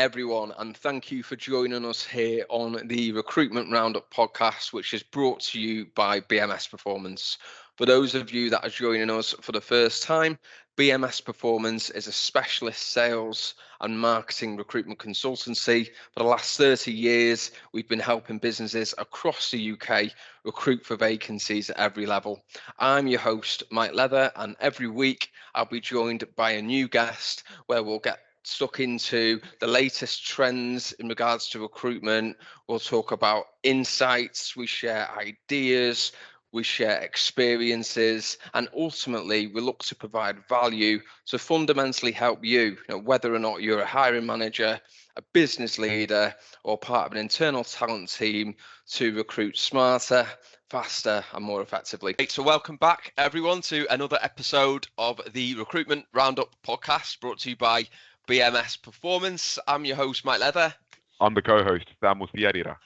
everyone, and thank you for joining us here on the Recruitment Roundup podcast, which is brought to you by BMS Performance. For those of you that are joining us for the first time, BMS Performance is a specialist sales and marketing recruitment consultancy. For the last 30 years, we've been helping businesses across the UK recruit for vacancies at every level. I'm your host, Mike Leather, and every week I'll be joined by a new guest where we'll get stuck into the latest trends in regards to recruitment. We'll talk about insights, we share ideas, we share experiences, and ultimately we look to provide value to fundamentally help you, whether or not you're a hiring manager, a business leader, or part of an internal talent team, to recruit smarter, faster, and more effectively. So welcome back, everyone, to another episode of the Recruitment Roundup podcast, brought to you by BMS Performance. I'm your host, Mike Leather. I'm the co-host, Sam Musierira.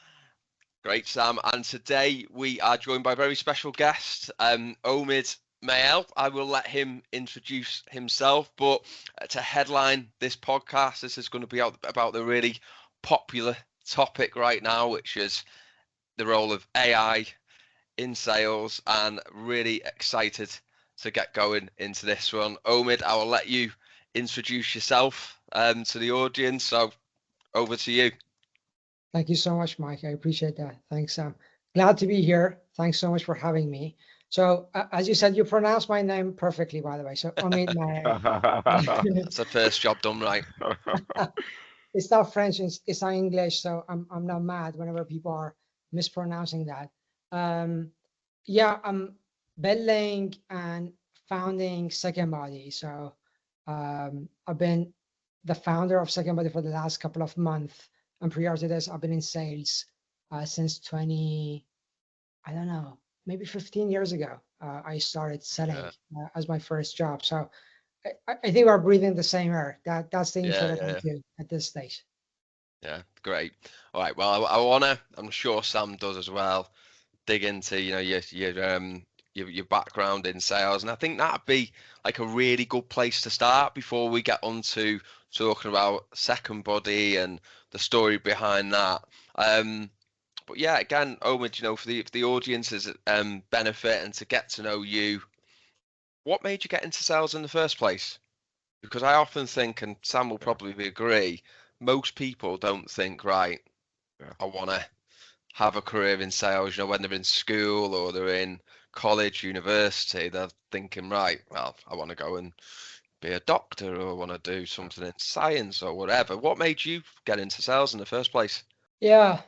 Great, Sam. And today we are joined by a very special guest, Omid Mael. I will let him introduce himself, but to headline this podcast, this is going to be about the really popular topic right now, which is the role of AI in sales, and really excited to get going into this one. Omid, I will let you introduce yourself to the audience, so over to you. Thank you so much, Mike. I appreciate that. Thanks, Sam. Glad to be here. Thanks so much for having me. So, as you said, you pronounced my name perfectly, by the way. So, Omid Mael. That's the first job done right. It's not French, it's not English, so I'm not mad whenever people are mispronouncing that. Yeah, I'm building and founding SecondBody. So, I've been the founder of SecondBody for the last couple of months. And prior to this, I've been in sales since maybe 15 years ago. I started selling as my first job. So I think we're breathing the same air. That's the intro that I do at this stage. Yeah, great. All right. Well, I wanna. I'm sure Sam does as well. Dig into your background in sales, and I think that'd be like a really good place to start before we get on to talking about SecondBody and the story behind that. But yeah, again, Omid, for the audience's benefit and to get to know you, what made you get into sales in the first place? Because I often think, and Sam will probably agree, most people don't think, right, I want to have a career in sales. When they're in school or they're in college, university, they're thinking, right, well, I want to go and be a doctor, or want to do something in science or whatever. What made you get into sales in the first place? Yeah,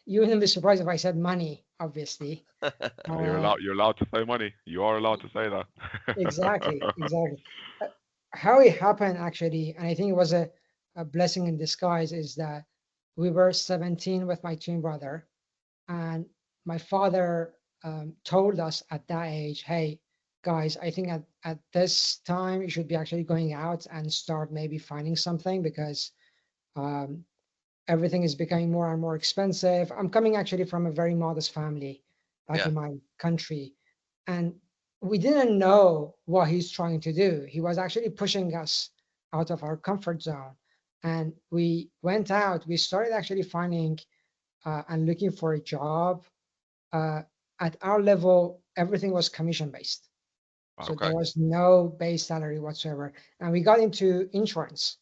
you wouldn't be surprised if I said money, obviously. You're allowed to say money. You are allowed to say that. Exactly. How it happened, actually, and I think it was a blessing in disguise, is that we were 17 with my twin brother, and my father told us at that age, hey, guys, I think at this time you should be actually going out and start maybe finding something, because everything is becoming more and more expensive. I'm coming actually from a very modest family back in my country, and we didn't know what he's trying to do. He was actually pushing us out of our comfort zone, and we went out. We started actually finding and looking for a job. At our level, everything was commission based. So there was no base salary whatsoever. And we got into insurance.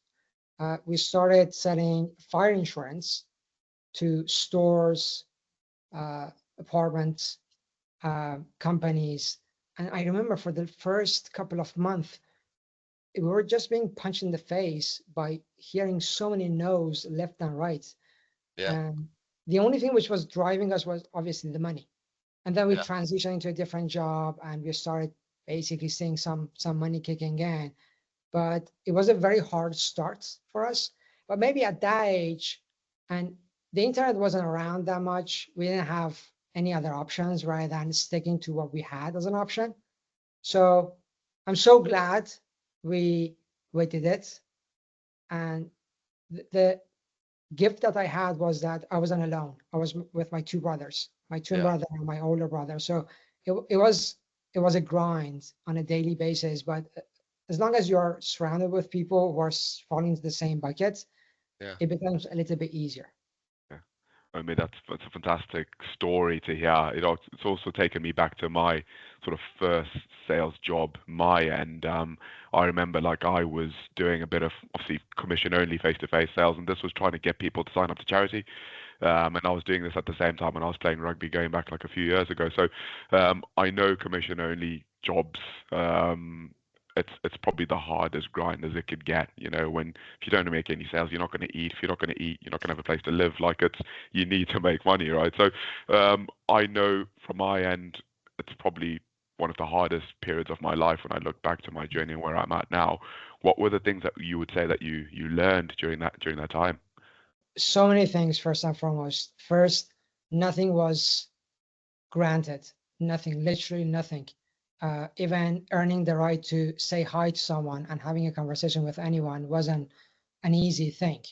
We started selling fire insurance to stores, apartments, companies. And I remember for the first couple of months, we were just being punched in the face by hearing so many no's left and right. Yeah. And the only thing which was driving us was obviously the money. And then we transitioned into a different job, and we started basically seeing some money kicking in. But it was a very hard start for us. But maybe at that age, and the internet wasn't around that much, we didn't have any other options rather than sticking to what we had as an option. So I'm so glad we did it. And the gift that I had was that I wasn't alone. I was with my two brothers, my twin brother and my older brother. So it was a grind on a daily basis. But as long as you're surrounded with people who are falling into the same bucket, it becomes a little bit easier. Yeah. I mean, that's a fantastic story to hear. It's also taken me back to my sort of first sales job, my end. I remember like I was doing a bit of obviously commission only face-to-face sales, and this was trying to get people to sign up to charity. And I was doing this at the same time when I was playing rugby going back like a few years ago. So I know commission only jobs. It's probably the hardest grind as it could get. When if you don't make any sales, you're not going to eat. If you're not going to eat, you're not going to have a place to live. Like you need to make money, right? So I know from my end, it's probably one of the hardest periods of my life when I look back to my journey and where I'm at now. What were the things that you would say that you learned during that time? So many things. First and foremost, nothing was granted. Nothing, literally nothing. Even earning the right to say hi to someone and having a conversation with anyone wasn't an easy thing.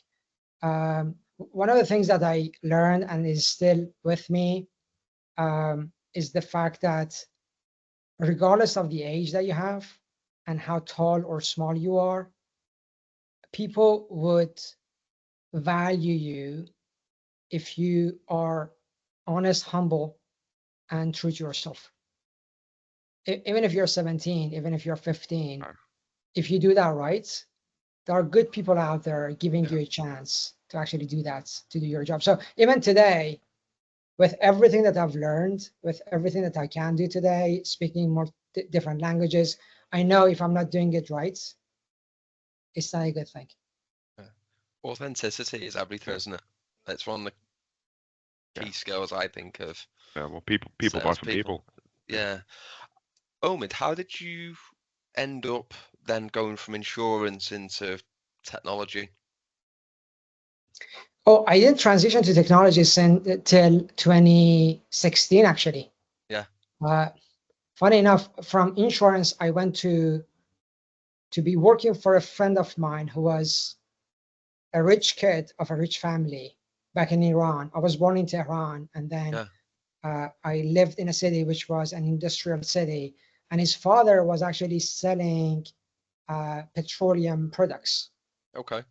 One of the things that I learned and is still with me is the fact that regardless of the age that you have and how tall or small you are, people would value you if you are honest, humble, and true to yourself. Even if you're 17, even if you're 15, if you do that right, there are good people out there giving you a chance to actually do that, to do your job. So even today, with everything that I've learned, with everything that I can do today, speaking more different languages, I know if I'm not doing it right, it's not a good thing. Authenticity is everything, isn't it? It's one of the key skills I think of. Yeah, well, people buy from people. Yeah. Omid, how did you end up then going from insurance into technology? Oh, I didn't transition to technology till 2016, actually. Yeah. Funny enough, from insurance, I went to be working for a friend of mine who was a rich kid of a rich family back in Iran. I was born in Tehran, and then I lived in a city which was an industrial city, and his father was actually selling petroleum products. Okay.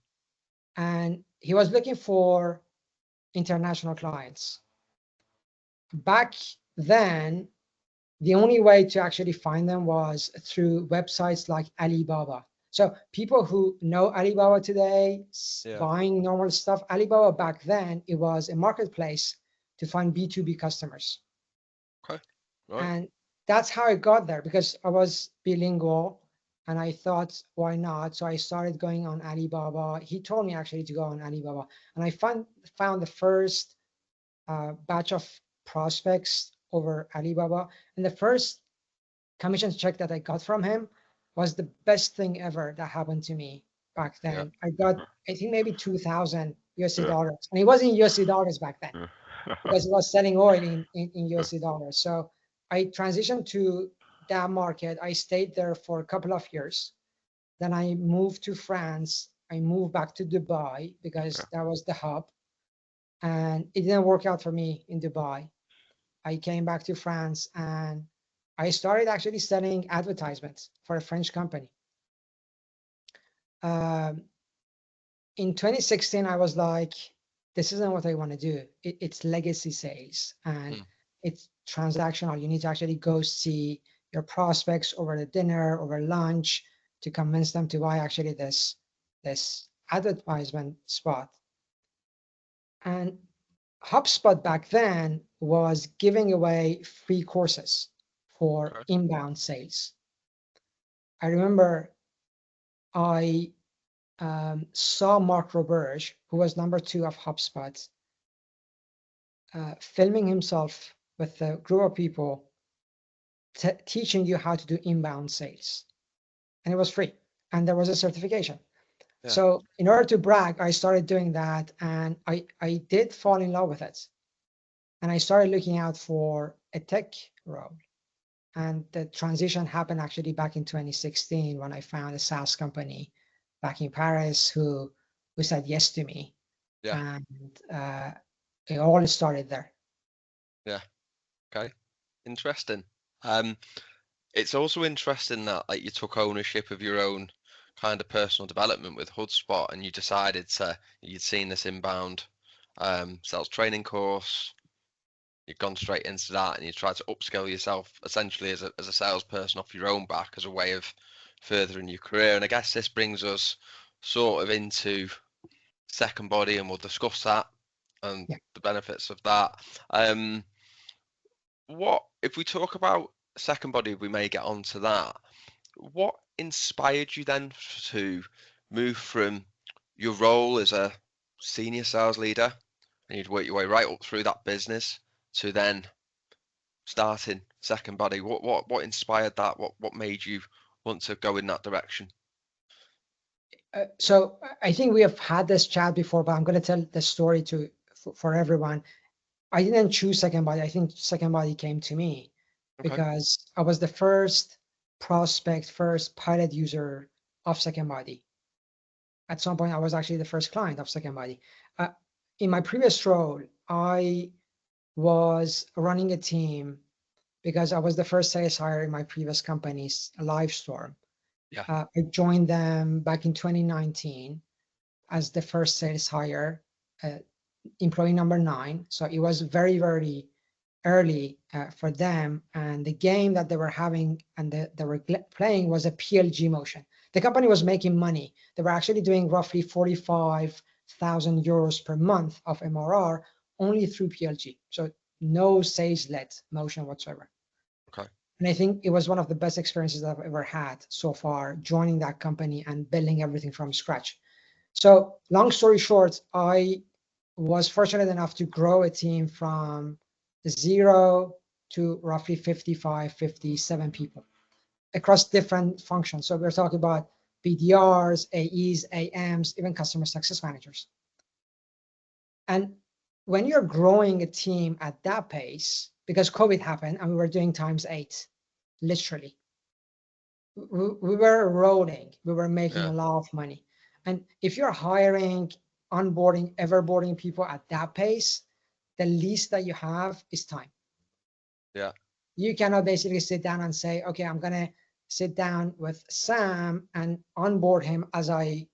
And he was looking for international clients. Back then, the only way to actually find them was through websites like Alibaba. So people who know Alibaba today, buying normal stuff, Alibaba back then, it was a marketplace to find B2B customers. Okay. Right. And that's how I got there, because I was bilingual and I thought, why not? So I started going on Alibaba. He told me actually to go on Alibaba. And I found the first batch of prospects over Alibaba. And the first commission check that I got from him was the best thing ever that happened to me back then. I got, I think maybe 2,000 USD dollars. And it wasn't USD dollars back then because it was selling oil in USD dollars. So I transitioned to that market. I stayed there for a couple of years. Then I moved to France. I moved back to Dubai because that was the hub. And it didn't work out for me in Dubai. I came back to France and I started actually selling advertisements for a French company. In 2016, I was like, this isn't what I want to do. It's legacy sales and it's transactional. You need to actually go see your prospects over the dinner, over lunch, to convince them to buy actually this advertisement spot. And HubSpot back then was giving away free courses for inbound sales. I remember I saw Mark Roberge, who was number 2 of HubSpot, filming himself with a group of people teaching you how to do inbound sales. And it was free. And there was a certification. Yeah. So in order to brag, I started doing that. And I did fall in love with it. And I started looking out for a tech role. And the transition happened actually back in 2016 when I found a SaaS company back in Paris who said yes to me. Yeah. And it all started there. Yeah. Okay. Interesting. It's also interesting that like you took ownership of your own kind of personal development with HubSpot, and you'd seen this inbound sales training course, you've gone straight into that, and you tried to upskill yourself essentially as a salesperson off your own back as a way of furthering your career. And I guess this brings us sort of into SecondBody, and we'll discuss that and the benefits of that. What if we talk about SecondBody, we may get onto that. What inspired you then to move from your role as a senior sales leader, and you'd work your way right up through that business, to then starting SecondBody? What inspired that? What made you want to go in that direction? So I think we have had this chat before, but I'm going to tell the story for everyone. I didn't choose SecondBody. I think SecondBody came to me because I was the first prospect, first pilot user of SecondBody. At some point, I was actually the first client of SecondBody. In my previous role, I was running a team because I was the first sales hire in my previous company's Livestorm. I joined them back in 2019 as the first sales hire, employee number 9. So it was very, very early for them. And the game that they were having and they were playing was a PLG motion. The company was making money. They were actually doing roughly 45,000 euros per month of MRR only through PLG. So no sales-led motion whatsoever. And I think it was one of the best experiences I've ever had so far, joining that company and building everything from scratch. So long story short, I was fortunate enough to grow a team from 0 to roughly 55, 57 people across different functions. So we're talking about BDRs, AEs, AMs, even customer success managers. And when you're growing a team at that pace, because COVID happened and we were doing ×8, literally. We were rolling, we were making a lot of money. And if you're hiring, onboarding, everboarding people at that pace, the least that you have is time. You cannot basically sit down and say, okay, I'm gonna sit down with Sam and onboard him as I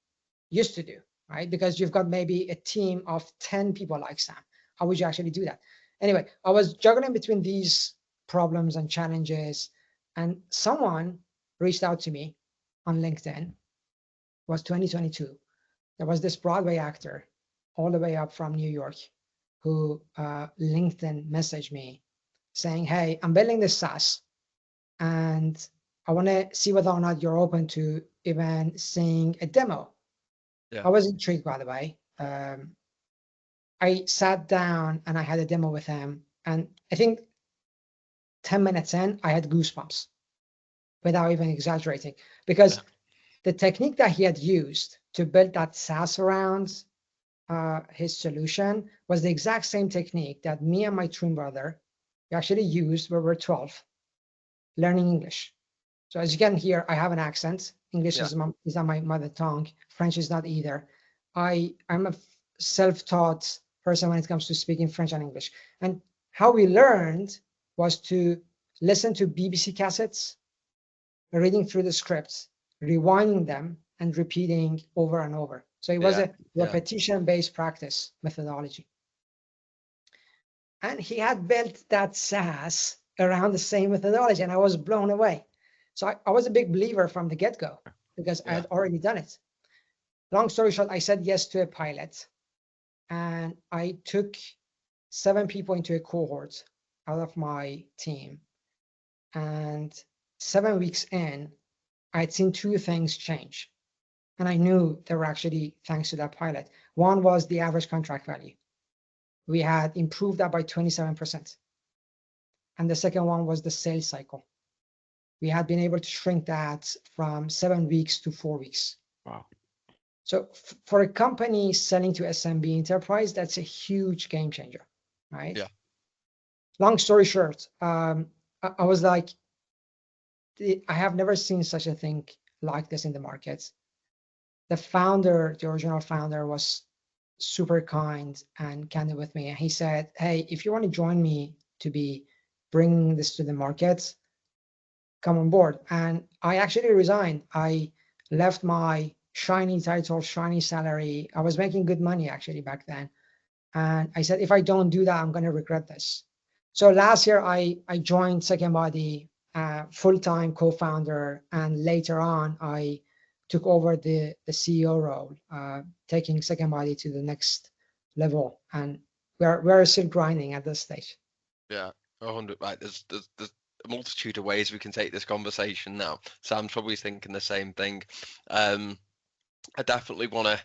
used to do, right? Because you've got maybe a team of 10 people like Sam. How would you actually do that? Anyway, I was juggling between these problems and challenges, and someone reached out to me on LinkedIn. It was 2022. There was this Broadway actor all the way up from New York who LinkedIn messaged me saying, hey, I'm building this SaaS and I want to see whether or not you're open to even seeing a demo. I was intrigued, by the way. I sat down and I had a demo with him, and I think 10 minutes in, I had goosebumps without even exaggerating, because the technique that he had used to build that SaaS around his solution was the exact same technique that me and my twin brother actually used when we were 12, learning English. So as you can hear, I have an accent. English is not my mother tongue. French is not either. I'm a self-taught person when it comes to speaking French and English. And how we learned was to listen to BBC cassettes, reading through the scripts, rewinding them, and repeating over and over. So it was a repetition-based practice methodology. And he had built that SaaS around the same methodology, and I was blown away. So I was a big believer from the get-go because I had already done it. Long story short, I said yes to a pilot, and I took 7 people into a cohort out of my team. And 7 weeks in, I had seen 2 things change. And I knew they were actually thanks to that pilot. One was the average contract value. We had improved that by 27%. And the second one was the sales cycle. We had been able to shrink that from 7 weeks to 4 weeks. Wow. So for a company selling to SMB enterprise, that's a huge game changer, right? Yeah. Long story short, I was like, I have never seen such a thing like this in the market. The founder, the original founder, was super kind and candid with me. And he said, hey, if you want to join me to be bringing this to the market, come on board. And I actually resigned. I left my shiny title, shiny salary. I was making good money actually back then. And I said, if I don't do that, I'm going to regret this. So last year, I joined SecondBody, full-time co-founder. And later on, I took over the CEO role, taking SecondBody to the next level. And we're still grinding at this stage. Yeah, 100. Right, there's a multitude of ways we can take this conversation now. Sam's probably thinking the same thing. I definitely want to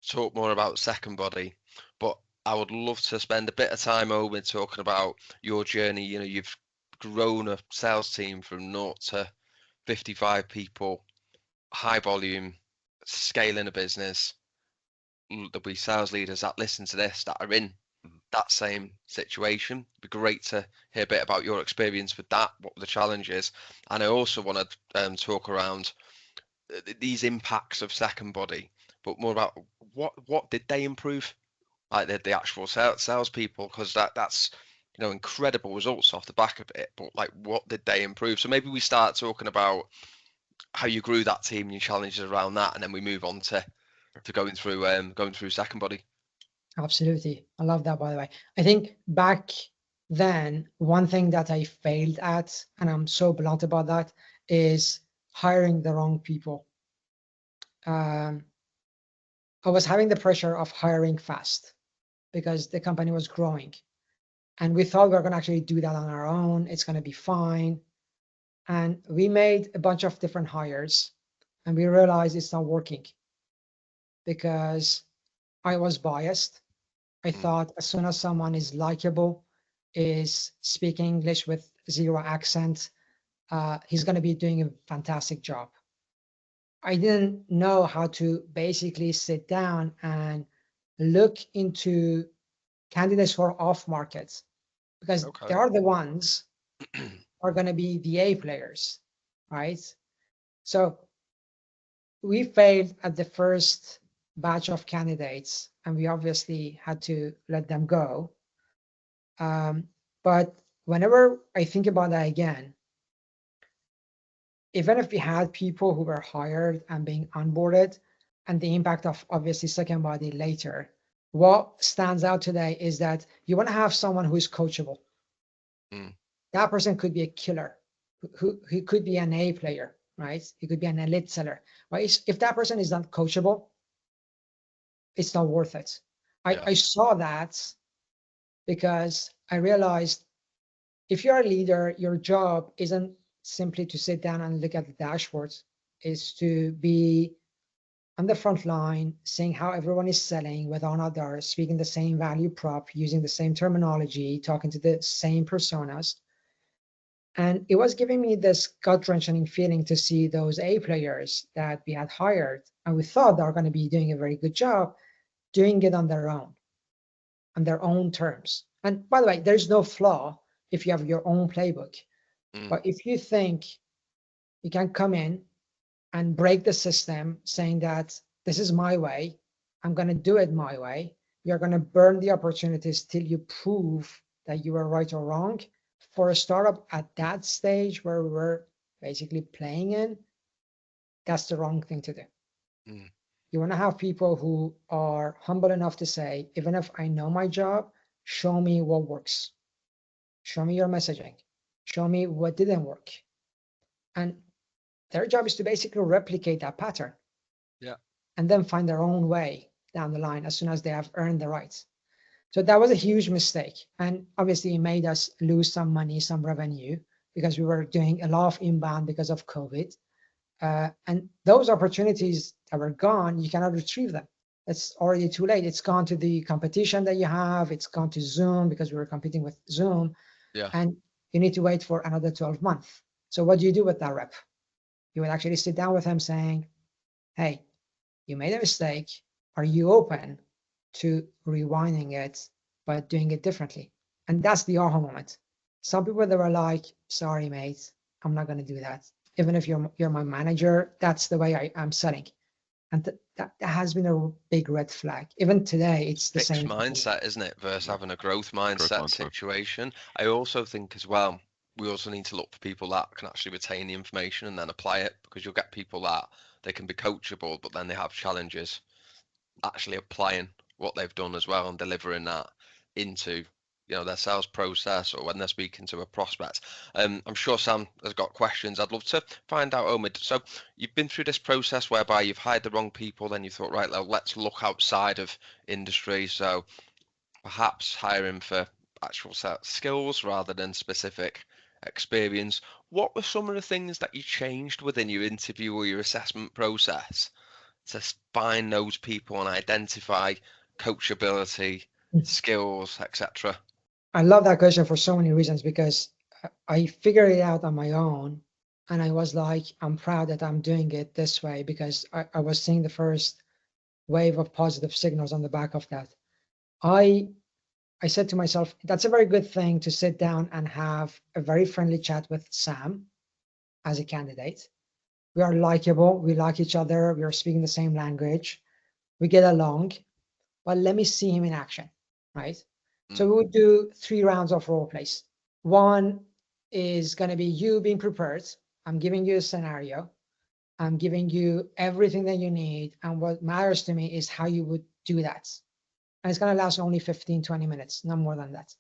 talk more about SecondBody, but I would love to spend a bit of time over talking about your journey. You know, you've grown a sales team from 0 to 55 people, high volume, scaling a business. There'll be sales leaders that listen to this that are in that same situation. It'd be great to hear a bit about your experience with that, what the challenges, and I also want to talk around these impacts of SecondBody, but more about what did they improve, like the actual salespeople, because that's incredible results off the back of it. But like, what did they improve? So maybe we start talking about how you grew that team and your challenges around that, and then we move on to going through SecondBody. Absolutely. I love that, by the way. I think back then, one thing that I failed at, and I'm so blunt about that, is hiring the wrong people. I was having the pressure of hiring fast because the company was growing. And we thought we were going to actually do that on our own. It's going to be fine. And we made a bunch of different hires, and we realized it's not working because I was biased. I thought as soon as someone is likable, is speaking English with 0 accent, he's going to be doing a fantastic job. I didn't know how to basically sit down and look into candidates who are off market, because they are the ones who are going to be the A players, right? So we failed at the first batch of candidates, and we obviously had to let them go. But whenever I think about that again, even if we had people who were hired and being onboarded, and the impact of obviously SecondBody later, what stands out today is that you want to have someone who is coachable. That person could be a killer, who could be an A player, right? He could be an elite seller, right? If that person is not coachable, it's not worth it. I saw that because I realized if you're a leader, your job isn't simply to sit down and look at the dashboards, is to be on the front line, seeing how everyone is selling, whether or not they're speaking the same value prop, using the same terminology, talking to the same personas. And it was giving me this gut-wrenching feeling to see those A players that we had hired, and we thought they were going to be doing a very good job, doing it on their own terms. And by the way, there's no flaw if you have your own playbook. But if you think you can come in and break the system saying that this is my way, I'm going to do it my way, you're going to burn the opportunities till you prove that you were right or wrong. For a startup at that stage where we were basically playing in, that's the wrong thing to do. You want to have people who are humble enough to say, even if I know my job, show me what works. Show me your messaging. Show me what didn't work. And their job is to basically replicate that pattern. And then find their own way down the line as soon as they have earned the rights. So that was a huge mistake. And obviously it made us lose some money, some revenue, because we were doing a lot of inbound because of COVID. And those opportunities that were gone, you cannot retrieve them. It's already too late. It's gone to the competition that you have. It's gone to Zoom because we were competing with Zoom. And you need to wait for another 12 months. So what do you do with that rep? You would actually sit down with him saying, hey, you made a mistake. Are you open to rewinding it, but doing it differently? And that's the aha moment. Some people that were like, sorry, mate, I'm not going to do that. Even if you're my manager, that's the way I'm selling. And that has been a big red flag. Even today, it's the same mindset, isn't it? Versus having a growth mindset situation. I also think as well, we also need to look for people that can actually retain the information and then apply it, because you'll get people that they can be coachable, but then they have challenges actually applying what they've done as well and delivering that into their sales process or when they're speaking to a prospect. I'm sure Sam has got questions. I'd love to find out, Omid. So you've been through this process whereby you've hired the wrong people, then you thought, right, well, let's look outside of industry. So perhaps hiring for actual skills rather than specific experience. What were some of the things that you changed within your interview or your assessment process to find those people and identify coachability, skills, etc.? I love that question for so many reasons, because I figured it out on my own, and I was like, I'm proud that I'm doing it this way, because I was seeing the first wave of positive signals on the back of that. I said to myself, that's a very good thing to sit down and have a very friendly chat with Sam as a candidate. We are likable, we like each other, we are speaking the same language, we get along, but let me see him in action, right? So we would do 3 rounds of role plays. One is going to be you being prepared. I'm giving you a scenario. I'm giving you everything that you need. And what matters to me is how you would do that. And it's going to last only 15, 20 minutes, no more than that.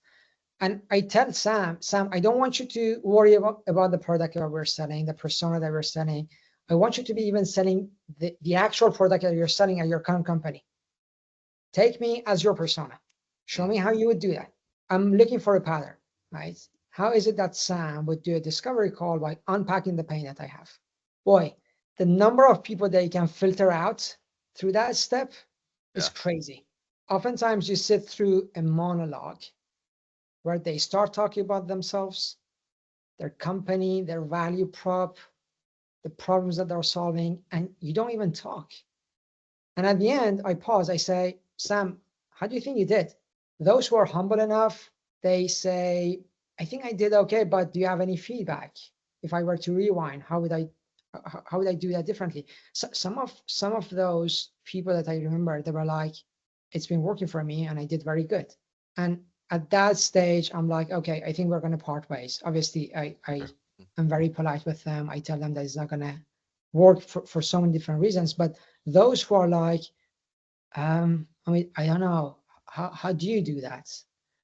And I tell Sam, I don't want you to worry about the product that we're selling, the persona that we're selling. I want you to be even selling the actual product that you're selling at your current company. Take me as your persona. Show me how you would do that. I'm looking for a pattern, right? How is it that Sam would do a discovery call by unpacking the pain that I have? Boy, the number of people that you can filter out through that step is crazy. Oftentimes you sit through a monologue where they start talking about themselves, their company, their value prop, the problems that they're solving, and you don't even talk. And at the end, I pause, I say, Sam, how do you think you did? Those who are humble enough, they say, I think I did okay, but do you have any feedback? If I were to rewind, how would I do that differently? So some of those people that I remember, they were like, it's been working for me and I did very good. And at that stage, I'm like, okay, I think we're going to part ways. Obviously, I am very polite with them. I tell them that it's not going to work for so many different reasons. But those who are like, I mean, I don't know, how do you do that?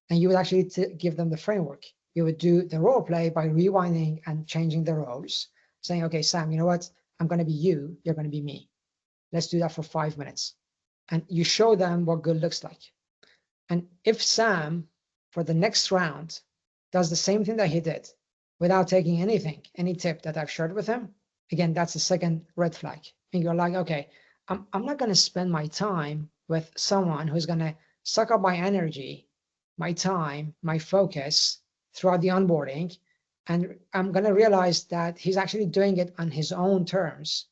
And you would actually give them the framework. You would do the role play by rewinding and changing the roles, saying, okay, Sam, you know what? I'm going to be you. You're going to be me. Let's do that for 5 minutes. And you show them what good looks like. And if Sam, for the next round, does the same thing that he did without taking anything, any tip that I've shared with him, again, that's the second red flag. And you're like, okay, I'm not going to spend my time with someone who's going to suck up my energy, my time, my focus throughout the onboarding. And I'm going to realize that he's actually doing it on his own terms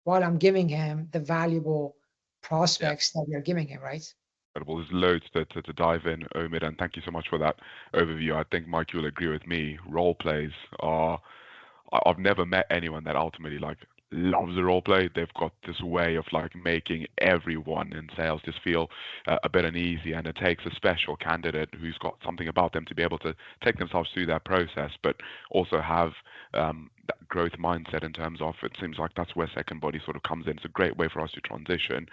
while I'm giving him the valuable prospects that we're giving him, right? Incredible. There's loads to dive in, Omid, and thank you so much for that overview. I think, Mike, you'll agree with me. Role plays are, I've never met anyone that ultimately loves the role play. They've got this way of making everyone in sales just feel a bit uneasy, and it takes a special candidate who's got something about them to be able to take themselves through that process, but also have that growth mindset in terms of, it seems like that's where SecondBody sort of comes in. It's a great way for us to transition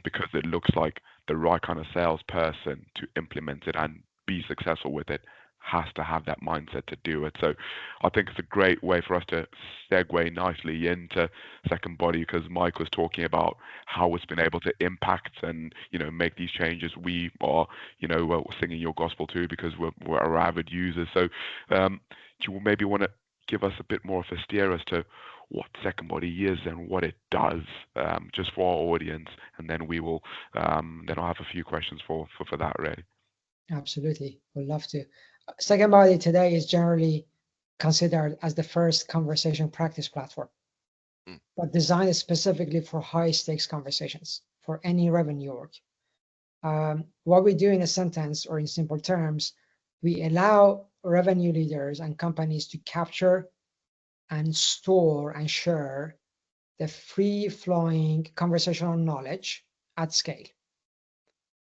because it looks like the right kind of salesperson to implement it and be successful with it has to have that mindset to do it. So I think it's a great way for us to segue nicely into SecondBody, because Mike was talking about how it's been able to impact and make these changes. We are we're singing your gospel too, because we're avid users. So do you maybe want to give us a bit more of a steer as to what SecondBody is and what it does, just for our audience, and then we will then I'll have a few questions for that ready. Absolutely, would love to. SecondBody today is generally considered as the first conversation practice platform, but designed specifically for high stakes conversations, for any revenue work. What we do in a sentence, or in simple terms, we allow revenue leaders and companies to capture and store and share the free-flowing conversational knowledge at scale.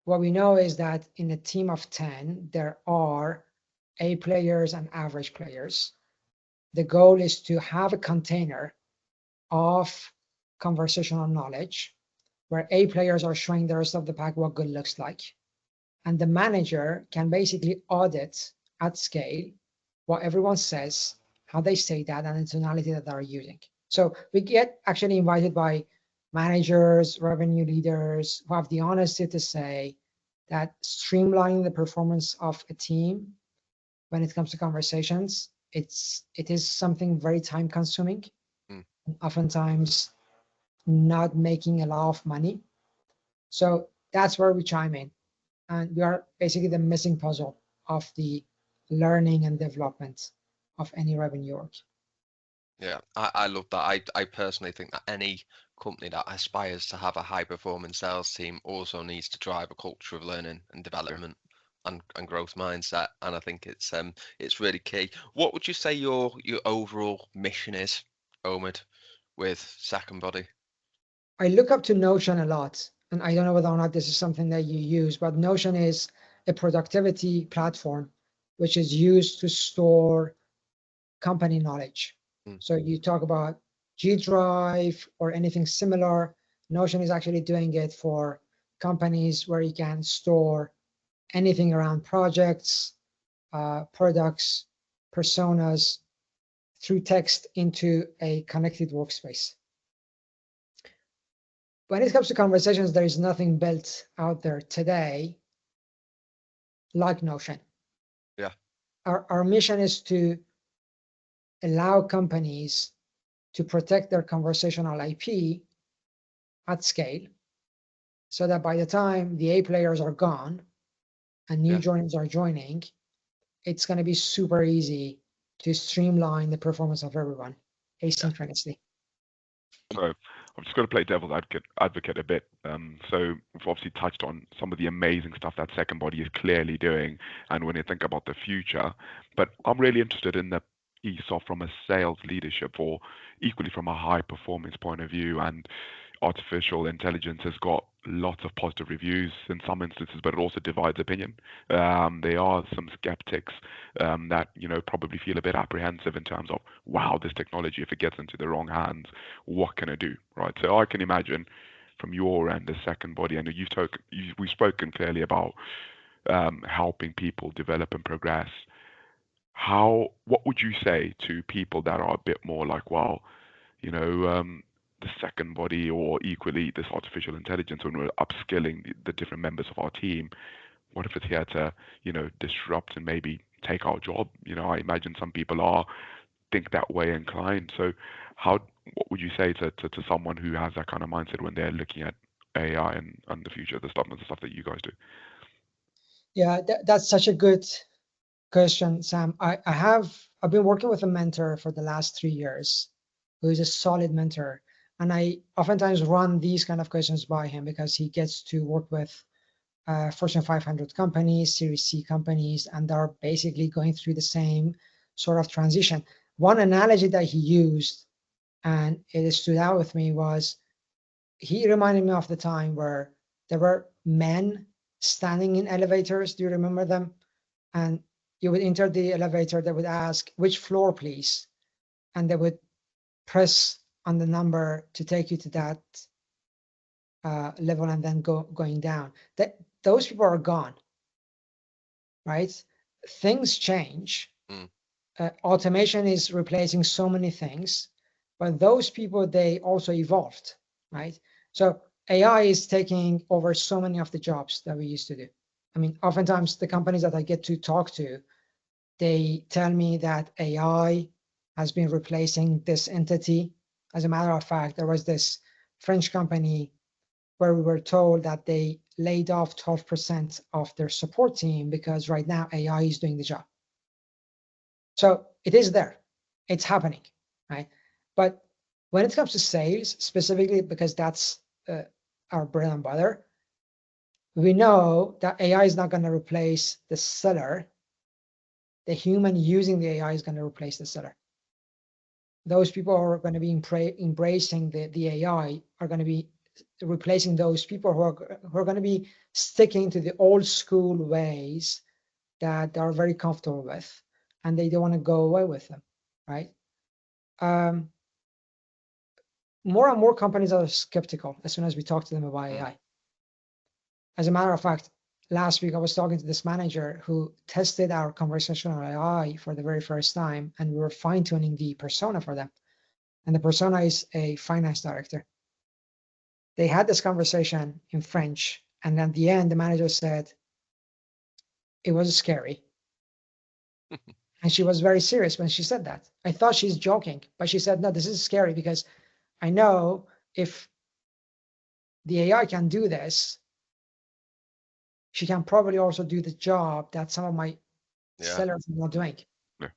What we know is that in a team of 10, there are A players and average players. the goal is to have a container of conversational knowledge where A players are showing the rest of the pack what good looks like. And the manager can basically audit at scale what everyone says, how they say that, and the tonality that they're using. So we get actually invited by managers, revenue leaders who have the honesty to say that streamlining the performance of a team when it comes to conversations, it is something very time consuming, oftentimes not making a lot of money. So that's where we chime in. And we are basically the missing puzzle of the learning and development of any revenue org. Yeah, I love that. I personally think that any company that aspires to have a high performing sales team also needs to drive a culture of learning and development and growth mindset. And I think it's really key. What would you say your overall mission is, Omid, with SecondBody? I look up to Notion a lot, and I don't know whether or not this is something that you use, but Notion is a productivity platform which is used to store company knowledge. So you talk about G Drive or anything similar. Notion is actually doing it for companies where you can store anything around projects, products, personas through text into a connected workspace. When it comes to conversations, there is nothing built out there today like Notion. Yeah. Our mission is to allow companies to protect their conversational IP at scale so that by the time the A players are gone and new joiners are joining, it's going to be super easy to streamline the performance of everyone asynchronously. So I've just got to play devil's advocate a bit. So we've obviously touched on some of the amazing stuff that SecondBody is clearly doing, and when you think about the future, but I'm really interested in the ESOP from a sales leadership or equally from a high performance point of view. And artificial intelligence has got lots of positive reviews in some instances, but it also divides opinion. There are some skeptics that probably feel a bit apprehensive in terms of, wow, this technology, if it gets into the wrong hands, what can it do, right? So I can imagine from your end, as SecondBody, and we've spoken clearly about helping people develop and progress. What would you say to people that are a bit more like, well, the SecondBody or equally this artificial intelligence, when we're upskilling the different members of our team, what if it's here to, disrupt and maybe take our job? I imagine some people think that way inclined. So what would you say to someone who has that kind of mindset when they're looking at AI and the future, the stuff that you guys do? Yeah, that's such a good question, Sam. I've been working with a mentor for the last 3 years who is a solid mentor. And I oftentimes run these kind of questions by him because he gets to work with Fortune 500 companies, Series C companies, and they're basically going through the same sort of transition. One analogy that he used, and it stood out with me, was he reminded me of the time where there were men standing in elevators. Do you remember them? And you would enter the elevator, they would ask, which floor, please? And they would press on the number to take you to that level and then going down. Those people are gone, right? Things change. Automation is replacing so many things, but those people, they also evolved, right? So AI is taking over so many of the jobs that we used to do. I mean, oftentimes the companies that I get to talk to, they tell me that AI has been replacing this entity. As a matter of fact, there was this French company where we were told that they laid off 12% of their support team because right now AI is doing the job. So it is there, it's happening, right? But when it comes to sales specifically, because that's our bread and butter, we know that AI is not going to replace the seller. The human using the AI is going to replace the seller. Those people who are going to be embracing the AI are going to be replacing those people who are going to be sticking to the old school ways that they are very comfortable with, and they don't want to go away with them, right? more and more companies are skeptical as soon as we talk to them about AI. As a matter of fact, last week I was talking to this manager who tested our conversational AI for the very first time, and we were fine-tuning the persona for them. And the persona is a finance director. They had this conversation in French, and at the end, the manager said, it was scary. And she was very serious when she said that. I thought she's joking, but she said, no, this is scary because I know if the AI can do this, she can probably also do the job that some of my sellers are not doing. Yeah.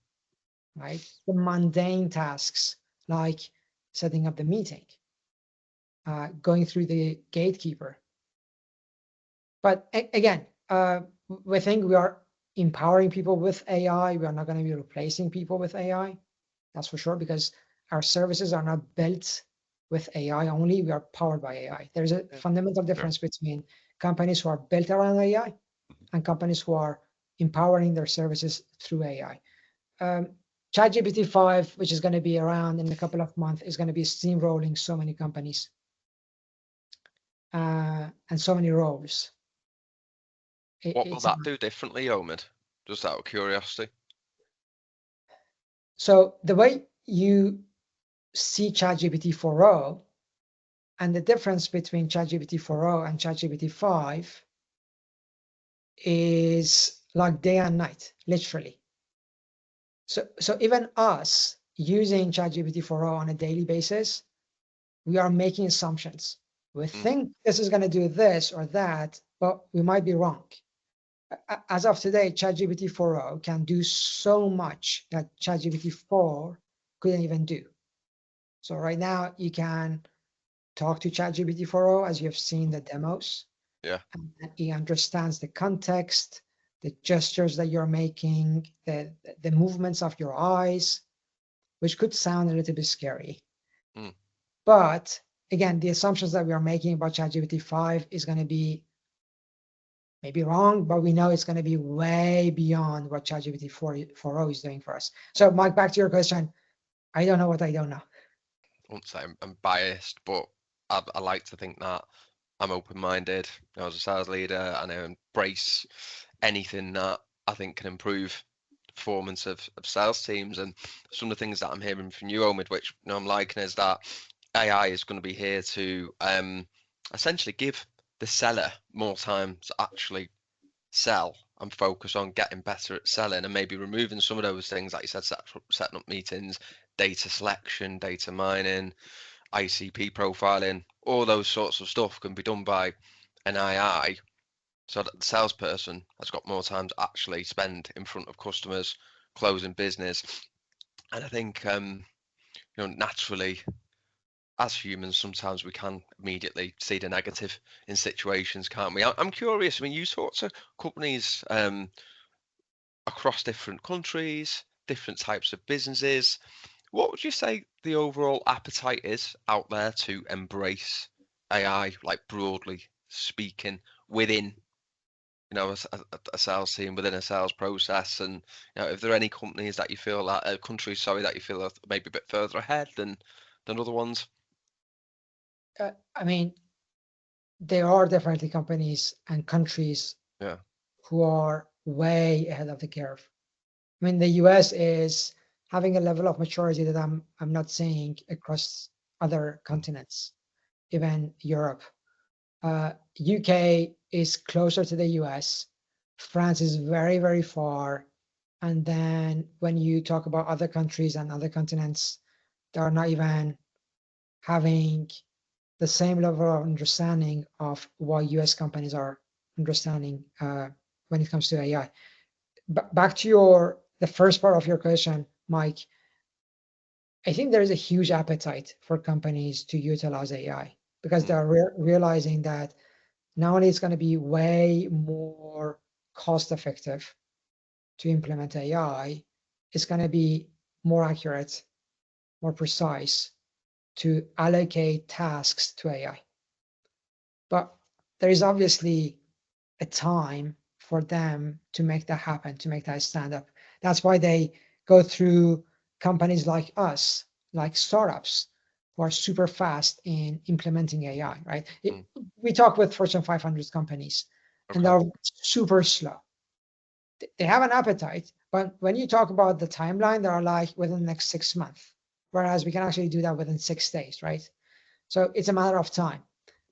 Right? The mundane tasks like setting up the meeting, going through the gatekeeper. But again, we think we are empowering people with AI. We are not going to be replacing people with AI. That's for sure, because our services are not built with AI only. We are powered by AI. There's a fundamental difference between companies who are built around AI and companies who are empowering their services through AI. ChatGPT 5, which is going to be around in a couple of months, is going to be steamrolling so many companies and so many roles. What will that do differently, Omid? Just out of curiosity. So the way you see ChatGPT 4.0 and the difference between ChatGPT 4.0 and ChatGPT 5 is like day and night, literally. So even us using ChatGPT 4.0 on a daily basis, we are making assumptions. We think this is going to do this or that, but we might be wrong. As of today, ChatGPT 4.0 can do so much that ChatGPT 4 couldn't even do. So right now you can talk to ChatGPT 4.0 as you have seen the demos. Yeah. And he understands the context, the gestures that you're making, the movements of your eyes, which could sound a little bit scary. But again, the assumptions that we are making about ChatGPT 5 is going to be maybe wrong, but we know it's going to be way beyond what ChatGPT 4.0 is doing for us. So Mike, back to your question. I don't know what I don't know. I won't say I'm biased, but I like to think that I'm open-minded. As a sales leader, and I embrace anything that I think can improve the performance of sales teams. And some of the things that I'm hearing from you, Omid, which I'm liking, is that AI is going to be here to essentially give the seller more time to actually sell and focus on getting better at selling, and maybe removing some of those things, like you said, setting up meetings, data selection, data mining, ICP profiling, all those sorts of stuff can be done by an AI, so that the salesperson has got more time to actually spend in front of customers, closing business. And I think naturally, as humans, sometimes we can immediately see the negative in situations, can't we? I'm curious. I mean, you talk to companies across different countries, different types of businesses. What would you say the overall appetite is out there to embrace AI, like broadly speaking, within a sales team, within a sales process? And if there are any companies that you feel that countries, that you feel are maybe a bit further ahead than other ones? I mean, there are definitely companies and countries who are way ahead of the curve. I mean, the US is having a level of maturity that I'm not seeing across other continents, even Europe. UK is closer to the US. France is very, very far. And then when you talk about other countries and other continents, they are not even having the same level of understanding of what US companies are understanding when it comes to AI. Back to the first part of your question, Mike, I think there is a huge appetite for companies to utilize AI because they're realizing that not only it's going to be way more cost effective to implement AI, it's going to be more accurate, more precise to allocate tasks to AI. But there is obviously a time for them to make that happen, to make that stand up. That's why they go through companies like us, like startups who are super fast in implementing AI, right? We talk with Fortune 500 companies, and they're super slow. They have an appetite, but when you talk about the timeline, they're like within the next 6 months, whereas we can actually do that within 6 days, right? So it's a matter of time.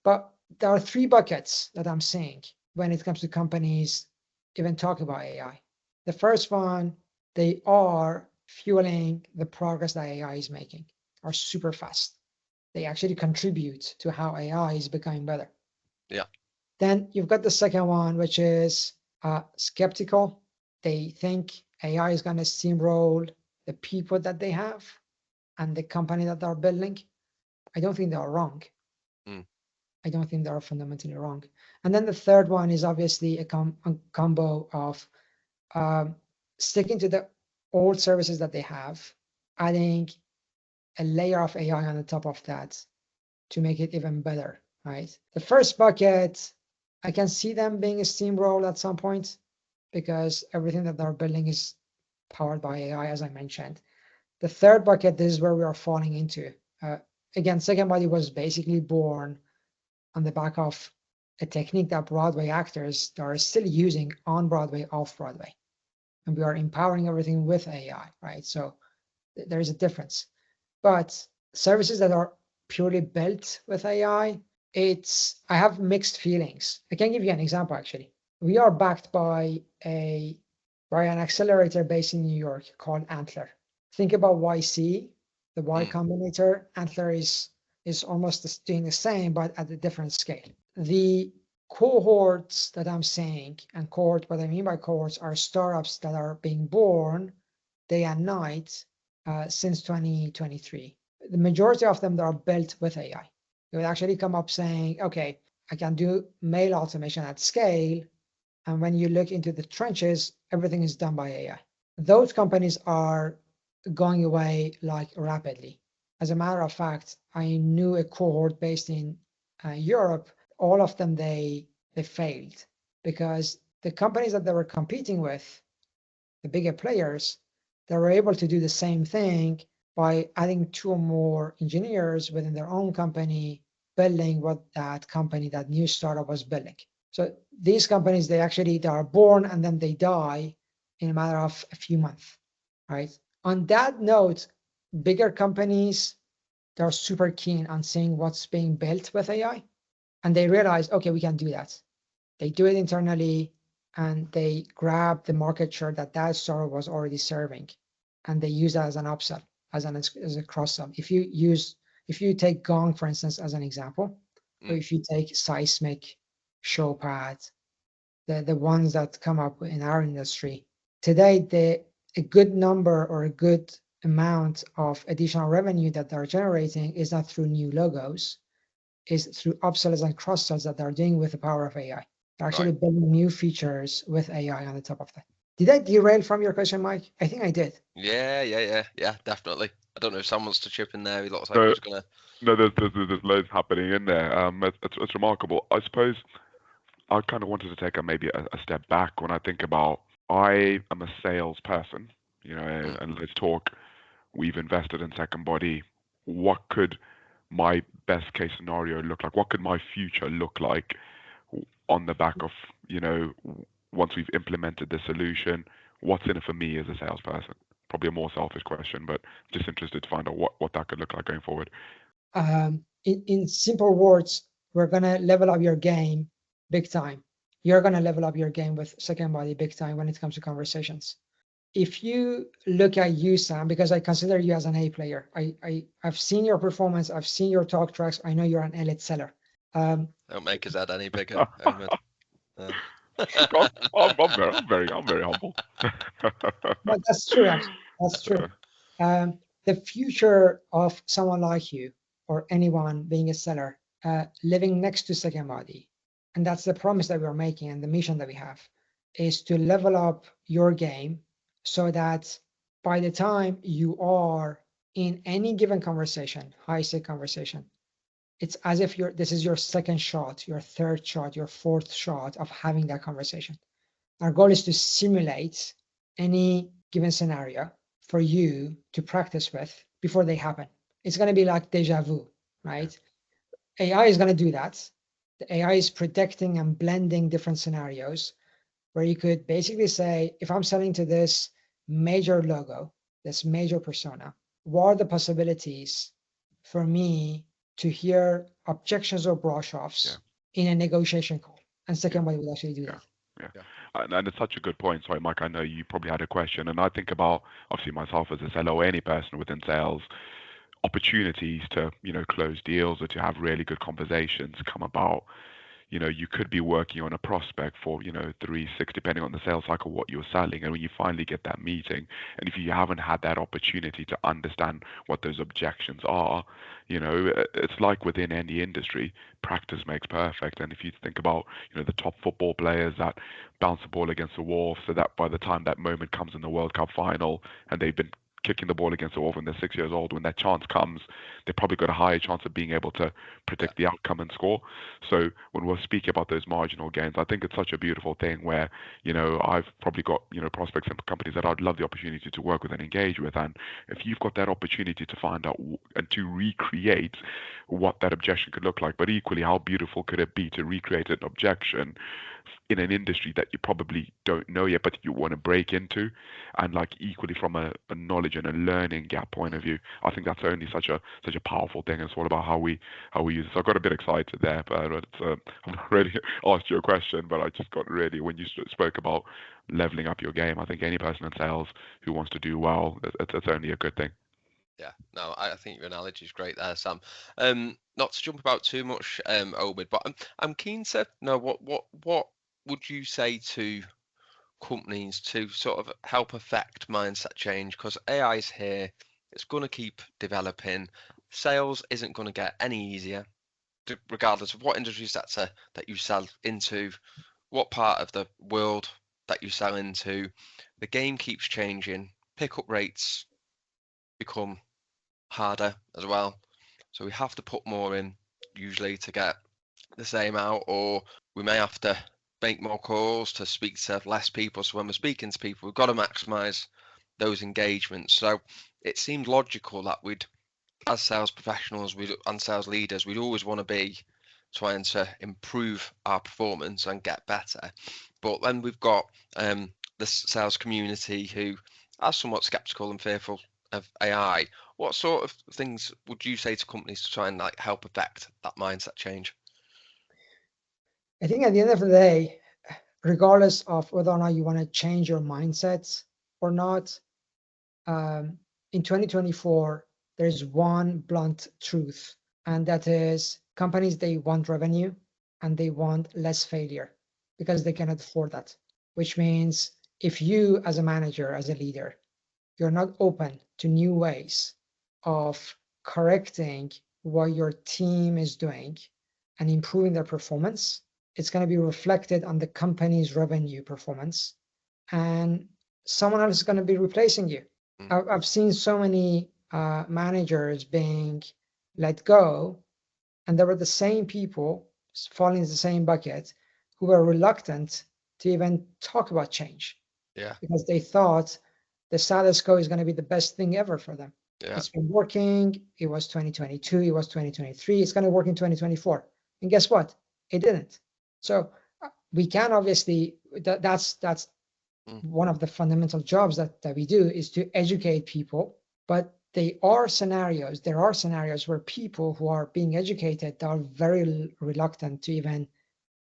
But there are 3 buckets that I'm seeing when it comes to companies even talk about AI. The first one, they are fueling the progress that AI is making, are super fast. They actually contribute to how AI is becoming better. Yeah. Then you've got the second one, which is skeptical. They think AI is going to steamroll the people that they have and the company that they're building. I don't think they are wrong. I don't think they are fundamentally wrong. And then the third one is obviously a combo of sticking to the old services that they have, adding a layer of AI on the top of that to make it even better, right? The first bucket, I can see them being a steamroll at some point because everything that they're building is powered by AI, as I mentioned. The third bucket, this is where we are falling into. Again, SecondBody was basically born on the back of a technique that Broadway actors are still using on Broadway, off Broadway. And we are empowering everything with AI, right? So there is a difference. But services that are purely built with AI, I have mixed feelings. I can give you an example, actually. We are backed by an accelerator based in New York called Antler. Think about YC, the Y Combinator. Antler is almost doing the same, but at a different scale. The cohorts that I'm saying, and what I mean by cohorts are startups that are being born day and night since 2023. The majority of them that are built with AI. They would actually come up saying, okay, I can do mail automation at scale. And when you look into the trenches, everything is done by AI. Those companies are going away like rapidly. As a matter of fact, I knew a cohort based in Europe. All of them, they failed because the companies that they were competing with, the bigger players, they were able to do the same thing by adding 2 or more engineers within their own company, building what that new startup was building. So these companies, they are born and then they die in a matter of a few months, right? On that note, bigger companies, they're super keen on seeing what's being built with AI. And they realize, okay, we can do that. They do it internally and they grab the market share that startup was already serving. And they use that as an upsell, as a cross-sell. If you take Gong, for instance, as an example, or if you take Seismic, Showpad, the ones that come up in our industry, today, a good number or a good amount of additional revenue that they're generating is not through new logos, is through upsells and cross-sells that they're doing with the power of AI. They're actually building new features with AI on the top of that. Did I derail from your question, Mike? I think I did. Yeah, definitely. I don't know if someone wants to chip in there. He looks like he's gonna. No, there's loads happening in there. It's remarkable. I suppose I kind of wanted to take maybe a step back when I think about I am a salesperson, and let's talk. We've invested in SecondBody. What could my best case scenario look like? What could my future look like on the back of, once we've implemented the solution? What's in it for me as a salesperson? Probably a more selfish question, but just interested to find out what that could look like going forward. In simple words, we're going to level up your game big time. You're going to level up your game with SecondBody big time when it comes to conversations. If you look at you, Sam, because I consider you as an A player, I've seen your performance, I've seen your talk tracks, I know you're an elite seller. Don't make his head any bigger, Omid. I'm very humble. But that's true, actually. That's true. The future of someone like you or anyone being a seller, living next to SecondBody, and that's the promise that we're making and the mission that we have, is to level up your game so that by the time you are in any given conversation, high-stake conversation, it's as if this is your second shot, your third shot, your fourth shot of having that conversation. Our goal is to simulate any given scenario for you to practice with before they happen. It's going to be like deja vu, right? AI is going to do that. The AI is predicting and blending different scenarios where you could basically say, if I'm selling to this major logo, this major persona, what are the possibilities for me to hear objections or brush offs in a negotiation call? And SecondBody will actually do that. Yeah. And it's such a good point. Sorry, Mike, I know you probably had a question. And I think about, obviously, myself as a seller or any person within sales, opportunities to, close deals or to have really good conversations come about. You could be working on a prospect for, 3, 6, depending on the sales cycle, what you're selling. And when you finally get that meeting, and if you haven't had that opportunity to understand what those objections are, it's like within any industry, practice makes perfect. And if you think about, the top football players that bounce the ball against the wall so that by the time that moment comes in the World Cup final and they've been kicking the ball against the wall when they're 6 years old, when that chance comes, they've probably got a higher chance of being able to predict the outcome and score. So when we're speaking about those marginal gains, I think it's such a beautiful thing where, I've probably got, prospects and companies that I'd love the opportunity to work with and engage with. And if you've got that opportunity to find out and to recreate what that objection could look like, but equally, how beautiful could it be to recreate an objection in an industry that you probably don't know yet, but you want to break into, and like equally from a knowledge and a learning gap point of view, I think that's only such a powerful thing. It's all about how we use it. So I got a bit excited there, but I'm not really asked you a question, but I just got really, when you spoke about leveling up your game, I think any person in sales who wants to do well, it's only a good thing. Yeah, no, I think your analogy is great there, Sam. Not to jump about too much, Omid, but I'm keen to know what would you say to companies to sort of help affect mindset change? Because AI is here, it's going to keep developing. Sales isn't going to get any easier, regardless of what industry sector that you sell into, what part of the world that you sell into. The game keeps changing. Pickup rates become harder as well. So we have to put more in usually to get the same out, or we may have to make more calls to speak to less people. So when we're speaking to people, we've got to maximize those engagements. So it seemed logical that we'd, as sales professionals and sales leaders, we'd always want to be trying to improve our performance and get better. But then we've got the sales community who are somewhat skeptical and fearful of AI. What sort of things would you say to companies to try and help affect that mindset change? I think at the end of the day, regardless of whether or not you want to change your mindsets or not, in 2024, there's one blunt truth, and that is companies, they want revenue and they want less failure because they cannot afford that, which means if you as a manager, as a leader, you're not open to new ways of correcting what your team is doing and improving their performance, it's going to be reflected on the company's revenue performance, and someone else is going to be replacing you. I've seen so many managers being let go, and there were the same people falling in the same bucket who were reluctant to even talk about change. Yeah. Because they thought the status quo is going to be the best thing ever for them. Yeah. It's been working. It was 2022. It was 2023. It's going to work in 2024. And guess what? It didn't. So we can obviously, that's one of the fundamental jobs that we do, is to educate people. But there are scenarios where people who are being educated are very reluctant to even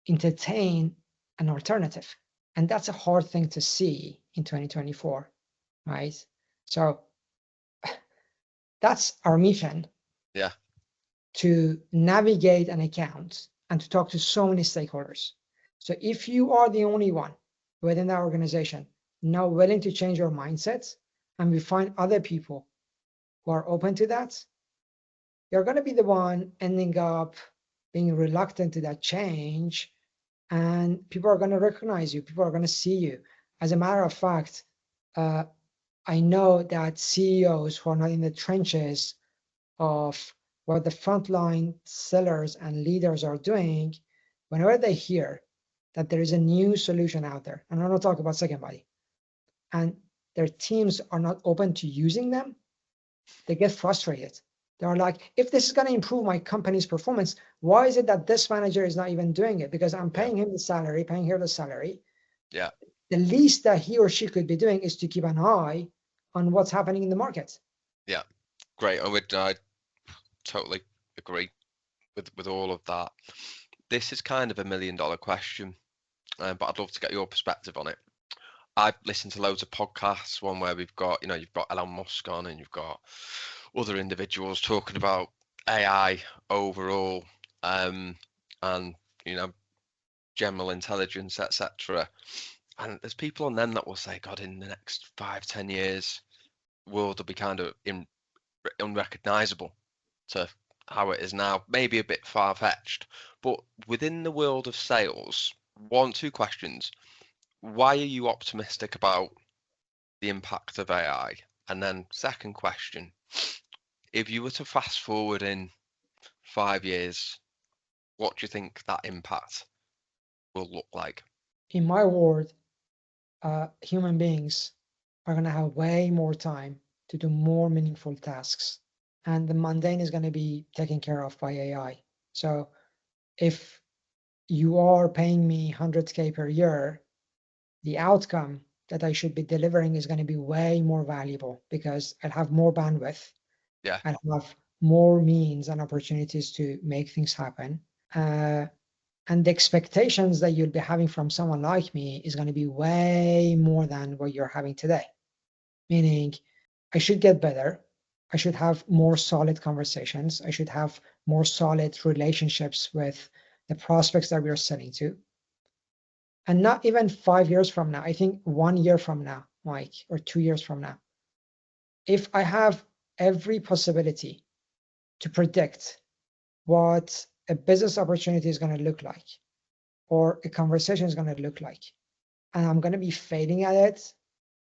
entertain an alternative. And that's a hard thing to see in 2024, right? So that's our mission. Yeah. To navigate an account and to talk to so many stakeholders. So if you are the only one within that organization now willing to change your mindset, and we find other people who are open to that, you're going to be the one ending up being reluctant to that change, and people are going to recognize you. People are going to see you. As a matter of fact, I know that CEOs who are not in the trenches of what the frontline sellers and leaders are doing, whenever they hear that there is a new solution out there, and I'm not talking about SecondBody, and their teams are not open to using them, they get frustrated. They're like, if this is going to improve my company's performance, why is it that this manager is not even doing it? Because I'm paying him the salary, paying her the salary. Yeah. The least that he or she could be doing is to keep an eye on what's happening in the market. Yeah. Great. I totally agree with all of that. This is kind of $1 million question, but I'd love to get your perspective on it. I've listened to loads of podcasts, one where we've got, you've got Elon Musk on, and you've got other individuals talking about AI overall, and general intelligence, etc. And there's people on them that will say, God, in the next 5-10 years, world will be kind of unrecognizable to how it is now, maybe a bit far-fetched. But within the world of sales, 2 questions. Why are you optimistic about the impact of AI? And then second question, if you were to fast forward in 5 years, what do you think that impact will look like? In my world, human beings are going to have way more time to do more meaningful tasks, and the mundane is going to be taken care of by AI. So if you are paying me 100K per year, the outcome that I should be delivering is going to be way more valuable because I'll have more bandwidth. Yeah. I'll have more means and opportunities to make things happen. And the expectations that you'll be having from someone like me is going to be way more than what you're having today. Meaning, I should get better. I should have more solid conversations. I should have more solid relationships with the prospects that we are selling to. And not even 5 years from now, I think 1 year from now, Mike, or 2 years from now, if I have every possibility to predict what a business opportunity is going to look like, or a conversation is going to look like, and I'm going to be failing at it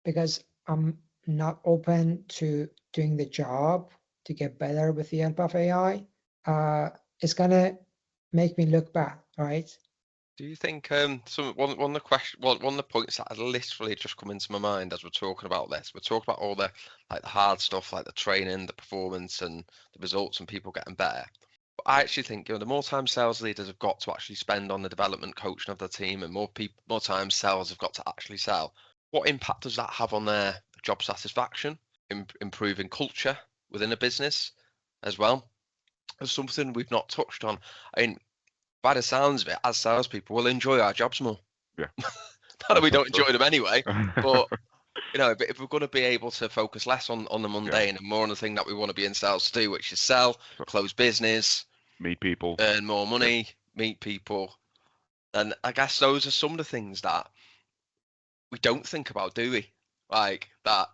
because I'm not open to doing the job to get better with the help of AI, it's going to make me look bad, right? Do you think one of the points that had literally just come into my mind as we're talking about this, we're talking about all the the hard stuff like the training, the performance, and the results, and people getting better. But I actually think the more time sales leaders have got to actually spend on the development, coaching of the team, and more time sales have got to actually sell. What impact does that have on their job satisfaction, improving culture within a business as well? As something we've not touched on. I mean, by the sounds of it, as salespeople, we'll enjoy our jobs more. Yeah. Not that we don't enjoy them anyway, but if we're going to be able to focus less on the mundane and more on the thing that we want to be in sales to do, which is sell, close business, meet people, earn more money, meet people. And I guess those are some of the things that we don't think about, do we? Like that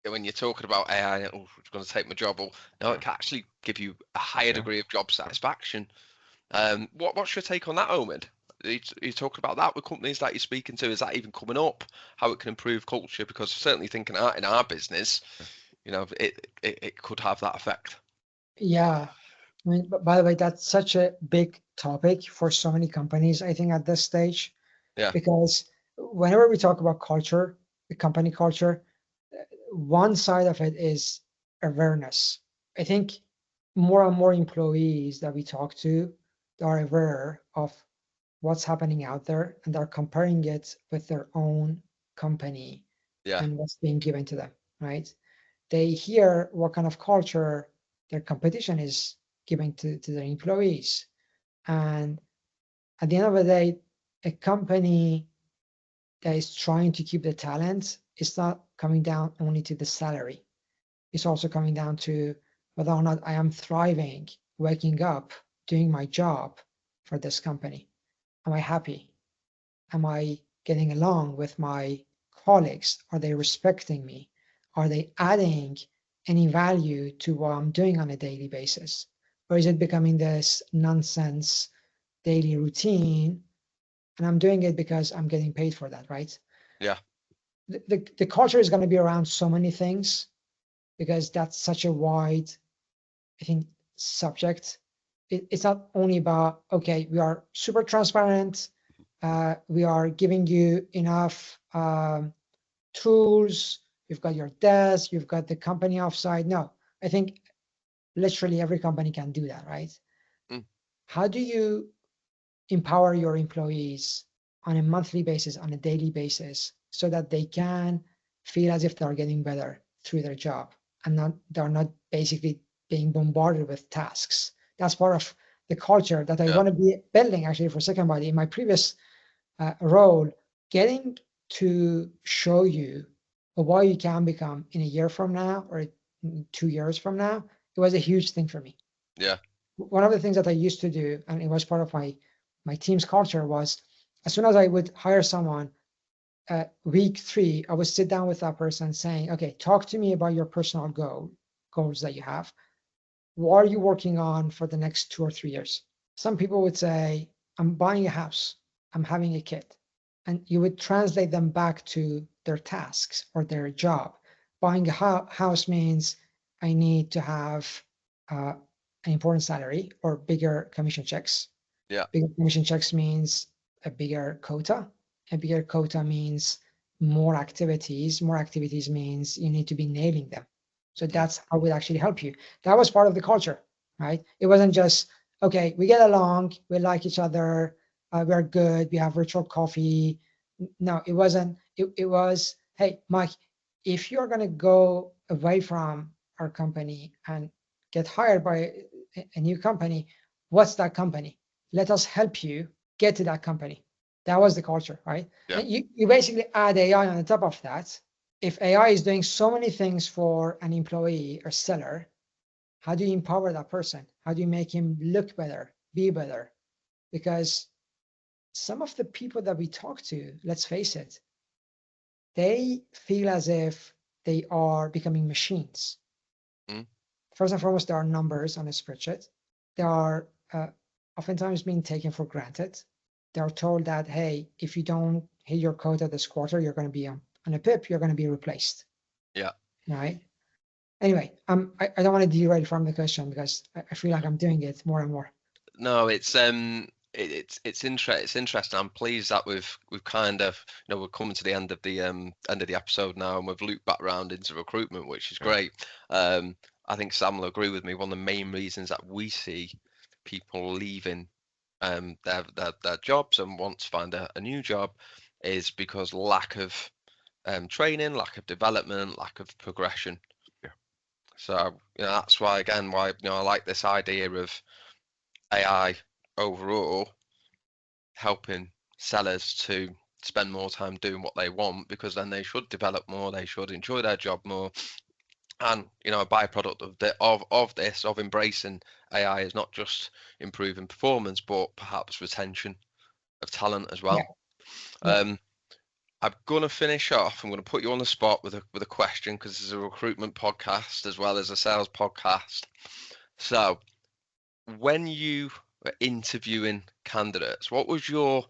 when you're talking about AI, it's going to take my job. Or no, it can actually give you a higher degree of job satisfaction. What's your take on that, Omid? You talking about that with companies that you're speaking to? Is that even coming up? How it can improve culture? Because certainly thinking in our business, it could have that effect. Yeah, I mean, by the way, that's such a big topic for so many companies, I think, at this stage. Yeah. Because whenever we talk about culture, the company culture, one side of it is awareness. I think more and more employees that we talk to are aware of what's happening out there, and they're comparing it with their own company and what's being given to them, right? They hear what kind of culture their competition is giving to their employees. And at the end of the day, a company that is trying to keep the talent is not coming down only to the salary. It's also coming down to whether or not I am thriving, waking up, doing my job for this company. Am I happy? Am I getting along with my colleagues? Are they respecting me? Are they adding any value to what I'm doing on a daily basis? Or is it becoming this nonsense daily routine and I'm doing it because I'm getting paid for that, right? Yeah. The culture is going to be around so many things because that's such a wide, I think, subject. It's not only about, okay, we are super transparent, we are giving you enough tools you've got your desk, you've got the company offsite. No, I think literally every company can do that, right? Mm. How do you empower your employees on a monthly basis, on a daily basis, so that they can feel as if they're getting better through their job and they're not basically being bombarded with tasks? That's part of the culture that I want to be building actually for SecondBody. In my previous role, getting to show you what you can become in a year from now or 2 years from now, it was a huge thing for me. Yeah. One of the things that I used to do, and it was part of my team's culture, was as soon as I would hire someone, week 3, I would sit down with that person saying, okay, talk to me about your personal goals that you have. What are you working on for the next 2 or 3 years? Some people would say, I'm buying a house, I'm having a kid. And you would translate them back to their tasks or their job. Buying a house means I need to have an important salary or bigger commission checks. Yeah. Bigger commission checks means a bigger quota. A bigger quota means more activities. More activities means you need to be nailing them. So that's how it actually help you. That was part of the culture, right? It wasn't just, okay, we get along, we like each other, we're good, we have virtual coffee. No, it wasn't. It was, hey, Mike, if you're going to go away from our company and get hired by a new company, what's that company? Let us help you get to that company. That was the culture, right? Yeah. And you basically add AI on the top of that. If AI is doing so many things for an employee or seller, how do you empower that person? How do you make him look better, be better? Because some of the people that we talk to, let's face it, they feel as if they are becoming machines. Mm. First and foremost, there are numbers on a spreadsheet. They are oftentimes being taken for granted. They are told that, hey, if you don't hit your quota this quarter, you're going to be on a PIP, you're going to be replaced. Yeah. Right. Anyway, I don't want to derail from the question because I feel like I'm doing it more and more. No, it's interesting. I'm pleased that we've kind of, we're coming to the end of the episode now, and we've looped back around into recruitment, which is great. I think Sam will agree with me. One of the main reasons that we see people leaving their jobs and want to find a new job is because lack of training, lack of development, lack of progression. Yeah. So that's why I like this idea of AI overall helping sellers to spend more time doing what they want, because then they should develop more, they should enjoy their job more. And a byproduct of this, of embracing AI, is not just improving performance, but perhaps retention of talent as well. Yeah. I'm going to finish off. I'm going to put you on the spot with a question, because this is a recruitment podcast as well as a sales podcast. So when you were interviewing candidates, what was your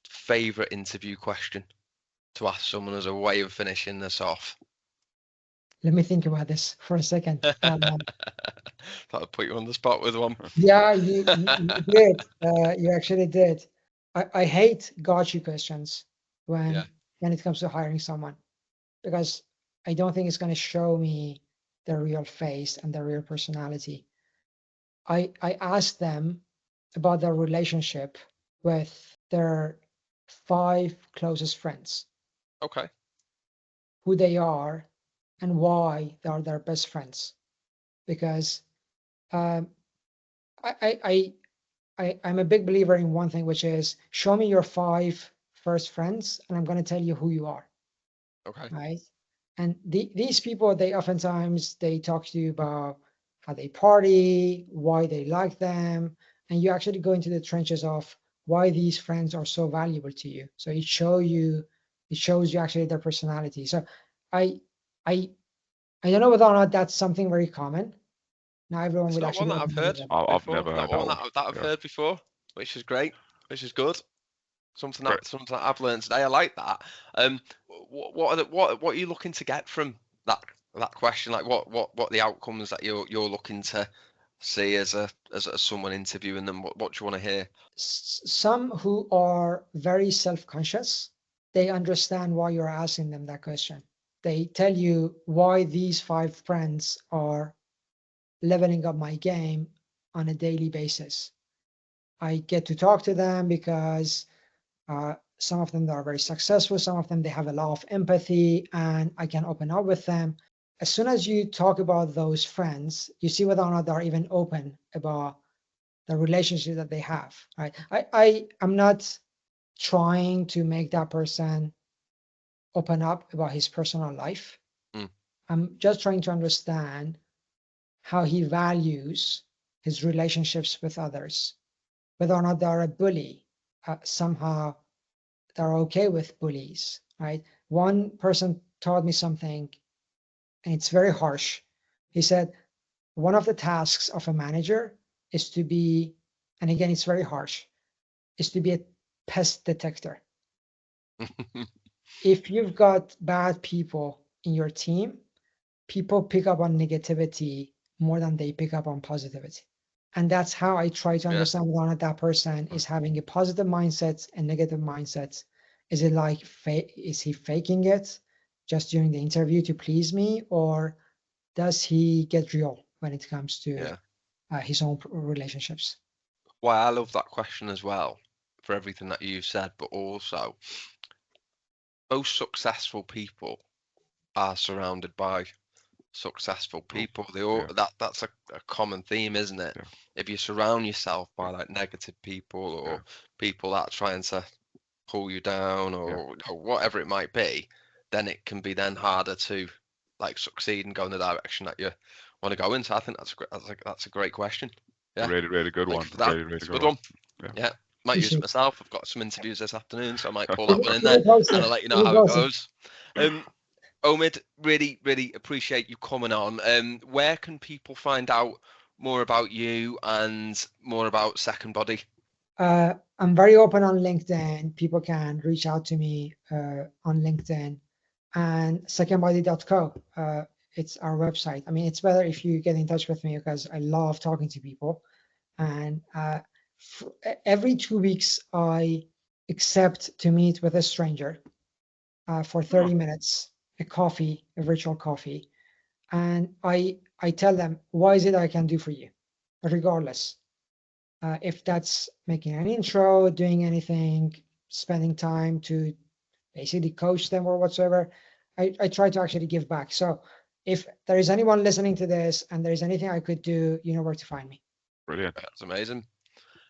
favorite interview question to ask someone as a way of finishing this off? Let me think about this for a second. Thought I'd put you on the spot with one. Yeah, you did. You actually did. I hate gotcha questions when it comes to hiring someone, because I don't think it's going to show me their real face and their real personality. I asked them about their relationship with their 5 closest friends. Okay. Who they are and why they are their best friends. Because I'm a big believer in one thing, which is show me your 5 first friends and I'm going to tell you who you are. Okay. Right. And these people, they oftentimes they talk to you about how they party, why they like them, and you actually go into the trenches of why these friends are so valuable to you. So it shows you actually their personality. So I don't know whether or not that's something very common. Now everyone It's would not actually one that I've heard I've before. never heard Not one that that one. I've heard before, which is great, which is good. Something Great. that I've learned today. I like that. What are you looking to get from that question? Like what the outcomes that you're looking to see as someone interviewing them? What do you want to hear? Some who are very self-conscious, they understand why you're asking them that question. they tell you why these 5 friends are leveling up my game on a daily basis. I get to talk to them because some of them are very successful, some of them they have a lot of empathy, and I can open up with them. As soon as you talk about those friends, you see whether or not they're even open about the relationship that they have, right? I'm not trying to make that person open up about his personal life. I'm just trying to understand how he values his relationships with others, whether or not they're a bully. Somehow they're okay with bullies, right? One person taught me something, and it's very harsh. He said, one of the tasks of a manager is to be, and again, it's very harsh, is to be a pest detector. If you've got bad people in your team, people pick up on negativity more than they pick up on positivity. And that's how I try to understand whether or not that person is having a positive mindset and negative mindset. Is it like, is he faking it just during the interview to please me? Or does he get real when it comes to his own relationships? Well, I love that question as well, for everything that you've said, but also most successful people are surrounded by successful people. They all that's a common theme, isn't it? If you surround yourself by like negative people or people that are trying to pull you down or whatever it might be, then it can be then harder to like succeed and go in the direction that you want to go in. So I think that's a great question. Yeah, really good one. Really good one. Yeah. Might use it myself. I've got some interviews this afternoon, so I might pull that one in there and I'll let you know how it goes. Omid, really appreciate you coming on. Where can people find out more about you and more about SecondBody? I'm very open on LinkedIn. People can reach out to me on LinkedIn, and secondbody.co. It's our website. I mean, it's better if you get in touch with me because I love talking to people. And every 2 weeks, I accept to meet with a stranger for 30 minutes, a virtual coffee. And I tell them, why is it I can do for you, regardless. If that's making an intro, doing anything, spending time to basically coach them or whatsoever, I try to actually give back. So if there is anyone listening to this and there is anything I could do, you know where to find me. Brilliant. That's amazing.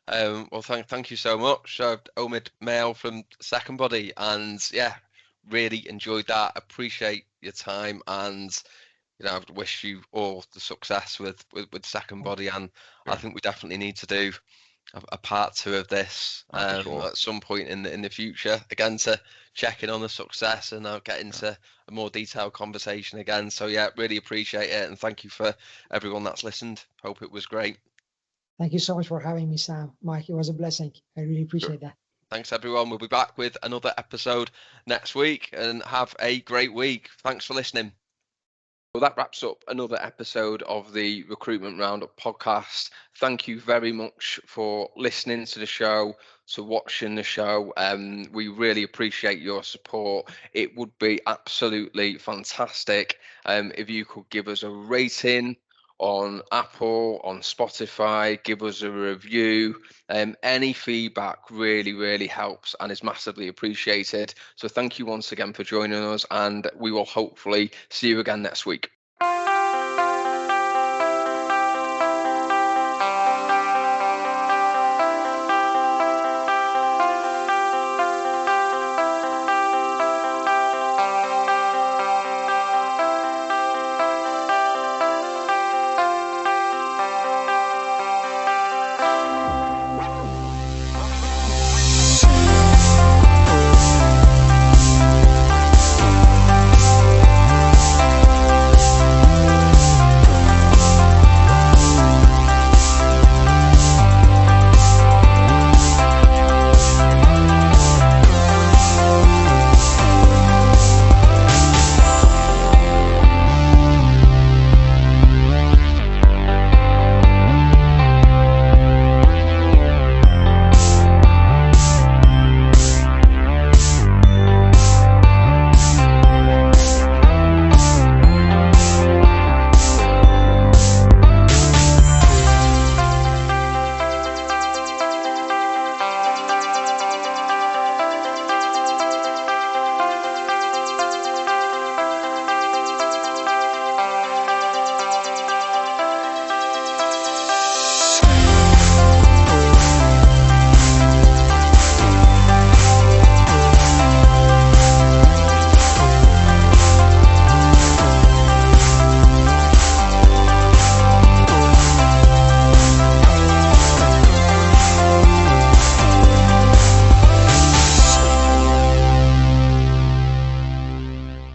Well, thank you so much, Omid Mael from SecondBody, and really enjoyed that. Appreciate your time, and I wish you all the success with SecondBody, and I think we definitely need to do a part 2 of this at some point in the future, again, to check in on the success and get into a more detailed conversation again. So really appreciate it, and thank you for everyone that's listened. Hope it was great. Thank you so much for having me, Sam. Mike, it was a blessing. I really appreciate that. Thanks, everyone. We'll be back with another episode next week, and have a great week. Thanks for listening. Well, that wraps up another episode of the Recruitment Roundup podcast. Thank you very much for listening to the show, to watching the show. We really appreciate your support. It would be absolutely fantastic if you could give us a rating on Apple, on Spotify, give us a review. Any feedback really helps and is massively appreciated. So thank you once again for joining us, and we will hopefully see you again next week.